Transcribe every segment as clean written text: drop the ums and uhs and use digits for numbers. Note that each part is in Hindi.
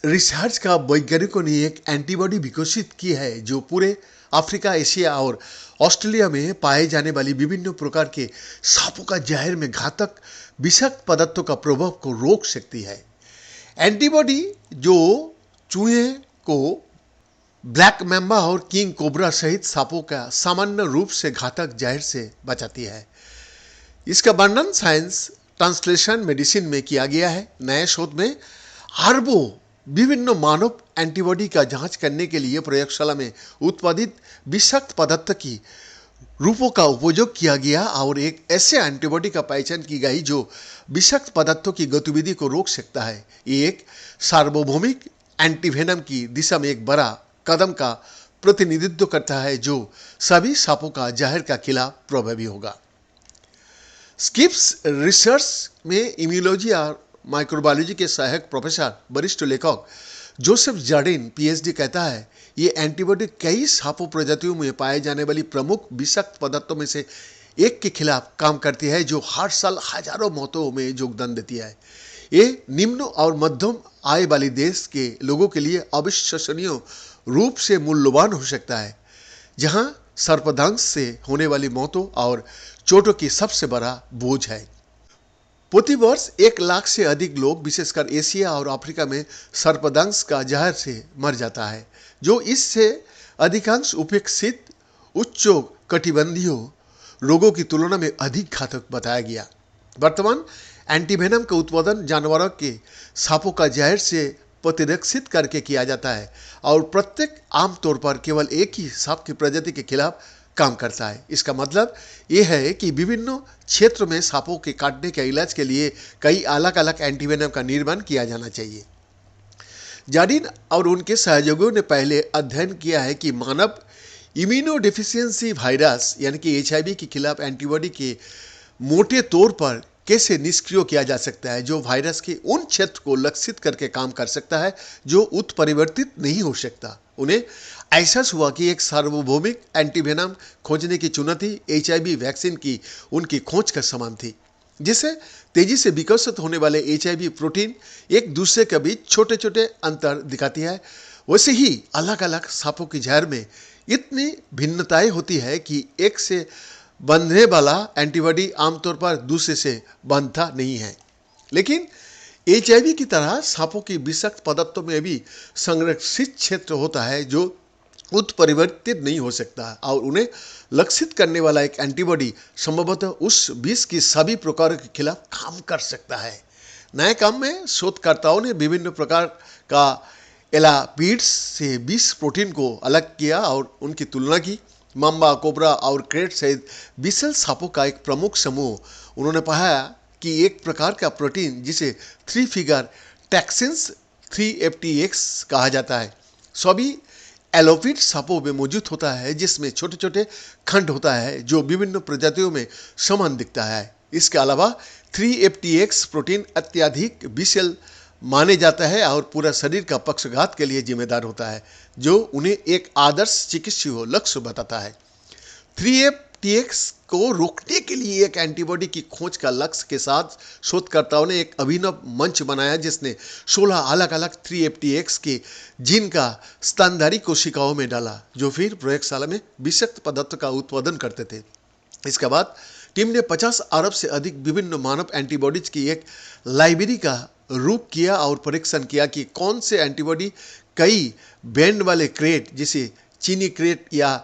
रिसर्च का वैज्ञानिकों ने एक एंटीबॉडी विकसित की है जो पूरे अफ्रीका, एशिया और ऑस्ट्रेलिया में पाए जाने वाली विभिन्न प्रकार के सांपों का जहर में घातक विषाक्त पदार्थों का प्रभाव को रोक सकती है। एंटीबॉडी जो चूहे को ब्लैक मैम्बा और किंग कोबरा सहित सांपों का सामान्य रूप से घातक जहर से बचाती है। इसका वर्णन साइंस ट्रांसलेशन मेडिसिन में किया गया है। नए शोध में अरबों विभिन्न मानव एंटीबॉडी का जांच करने के लिए प्रयोगशाला में उत्पादित विषाक्त पदार्थ की रूपों का उपयोग किया गया और एक ऐसे एंटीबॉडी का पहचान की गई जो विषाक्त पदार्थों की गतिविधि को रोक सकता है। ये एक सार्वभौमिक एंटीवेनम की दिशा में एक बड़ा कदम का प्रतिनिधित्व करता है जो सभी सांपों का जहर का खिलाफ प्रभावी होगा। स्किप्स रिसर्च में इम्यूनोलॉजी और माइक्रोबायोलॉजी के सहायक प्रोफेसर वरिष्ठ लेखक जोसेफ जार्डिन पीएचडी कहता है ये एंटीबॉडी कई सांपों प्रजातियों में पाए जाने वाली प्रमुख विषाक्त पदार्थों में से एक के खिलाफ काम करती है जो हर साल हजारों मौतों में योगदान देती है। ये निम्न और मध्यम आय वाले देश के लोगों के लिए अविश्वसनीय रूप से मूल्यवान हो सकता है, जहां सर्पदंश से होने वाली मौतों और चोटों की सबसे बड़ा बोझ है। प्रति वर्ष 1 लाख से अधिक लोग विशेषकर एशिया और अफ्रीका में सर्पदंश का जहर से मर जाता है, जो इससे अधिकांश उपेक्षित उच्च कटिबंधीय रोगों की तुलना में अधिक घातक बताया गया। वर्तमान एंटीवेनम का उत्पादन जानवरों के सांपों का जहर से प्रतिरक्षित करके किया जाता है और प्रत्येक आमतौर पर केवल एक ही सांप की प्रजाति के खिलाफ काम करता है। इसका मतलब यह है कि विभिन्न क्षेत्रों में सांपों के काटने के इलाज के लिए कई अलग अलग एंटीवेनम का निर्माण किया जाना चाहिए। जार्डिन और उनके सहयोगियों ने पहले अध्ययन किया है कि मानव इम्यूनोडेफिशिएंसी वायरस यानी कि HIV के खिलाफ एंटीबॉडी के मोटे तौर पर कैसे निष्क्रिय किया जा सकता है, जो वायरस के उन क्षेत्र को लक्षित करके काम कर सकता है जो उत्परिवर्तित नहीं हो सकता। उन्हें एहसास हुआ कि एक सार्वभौमिक एंटीवेनम खोजने की चुनौती HIV वैक्सीन की उनकी खोज का समान थी, जिससे तेजी से विकसित होने वाले HIV प्रोटीन एक दूसरे के बीच छोटे छोटे अंतर दिखाती है। वैसे ही अलग अलग सांपों की जहर में इतनी भिन्नताएं होती है कि एक से बंधने वाला एंटीबॉडी आमतौर पर दूसरे से बंधता नहीं है। लेकिन HIV की तरह सांपों की विषाक्त पदार्थों में भी संरक्षित क्षेत्र होता है जो उत्परिवर्तित नहीं हो सकता और उन्हें लक्षित करने वाला एक एंटीबॉडी संभवतः उस विष की सभी प्रकारों के खिलाफ काम कर सकता है। नए काम में शोधकर्ताओं ने विभिन्न प्रकार का एलापीड्स से विष प्रोटीन को अलग किया और उनकी तुलना की। माम्बा, कोबरा और क्रेट सहित विशाल सांपों का एक प्रमुख समूह उन्होंने पाया कि एक प्रकार का प्रोटीन जिसे 3 फिगर टैक्सिन्स 3FTX कहा जाता है सभी एलोपीड सांपों में मौजूद होता है, जिसमें छोटे छोटे खंड होता है जो विभिन्न प्रजातियों में समान दिखता है। इसके अलावा 3FTX प्रोटीन अत्यधिक विशाल माने जाता है और पूरा शरीर का पक्षघात के लिए जिम्मेदार होता है, जो उन्हें एक आदर्श चिकित्सीय लक्ष्य बताता है। 3FTX को रोकने के लिए एक एंटीबॉडी की खोज का लक्ष्य के साथ शोधकर्ताओं ने एक अभिनव मंच बनाया जिसने 16 अलग अलग 3FTX के जीन का स्तनधारी कोशिकाओं में डाला, जो फिर प्रयोगशाला में विषाक्त पदार्थ का उत्पादन करते थे। इसके बाद टीम ने 50 अरब से अधिक विभिन्न मानव एंटीबॉडीज की एक लाइब्रेरी का रूप किया और परीक्षण किया कि कौन से एंटीबॉडी कई बैंड वाले क्रेट जिसे चीनी क्रेट या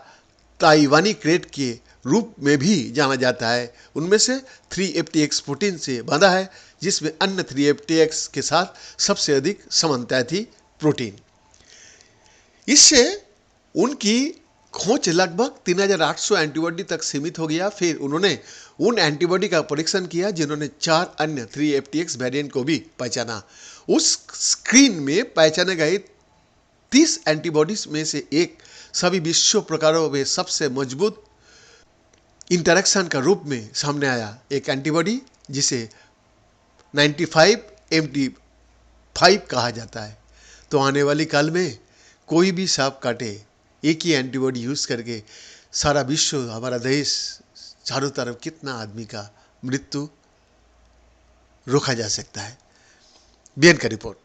ताइवानी क्रेट के रूप में भी जाना जाता है उनमें से 3FTX प्रोटीन से बंधा है, जिसमें अन्य 3FTX के साथ सबसे अधिक समानता थी प्रोटीन। इससे उनकी खोज लगभग 3800 एंटीबॉडी तक सीमित हो गया। फिर उन्होंने उन एंटीबॉडी का परीक्षण किया जिन्होंने 4 अन्य 3FTX वेरिएंट को भी पहचाना। उस स्क्रीन में पहचाने गए 30 एंटीबॉडीज में से एक सभी विश्व प्रकारों में सबसे मजबूत इंटरेक्शन का रूप में सामने आया। एक एंटीबॉडी जिसे 95MT5 कहा जाता है। तो आने वाली काल में कोई भी सांप काटे, एक ही एंटीबॉडी यूज करके सारा विश्व, हमारा देश, चारों तरफ कितना आदमी का मृत्यु रोका जा सकता है। बीएन का रिपोर्ट।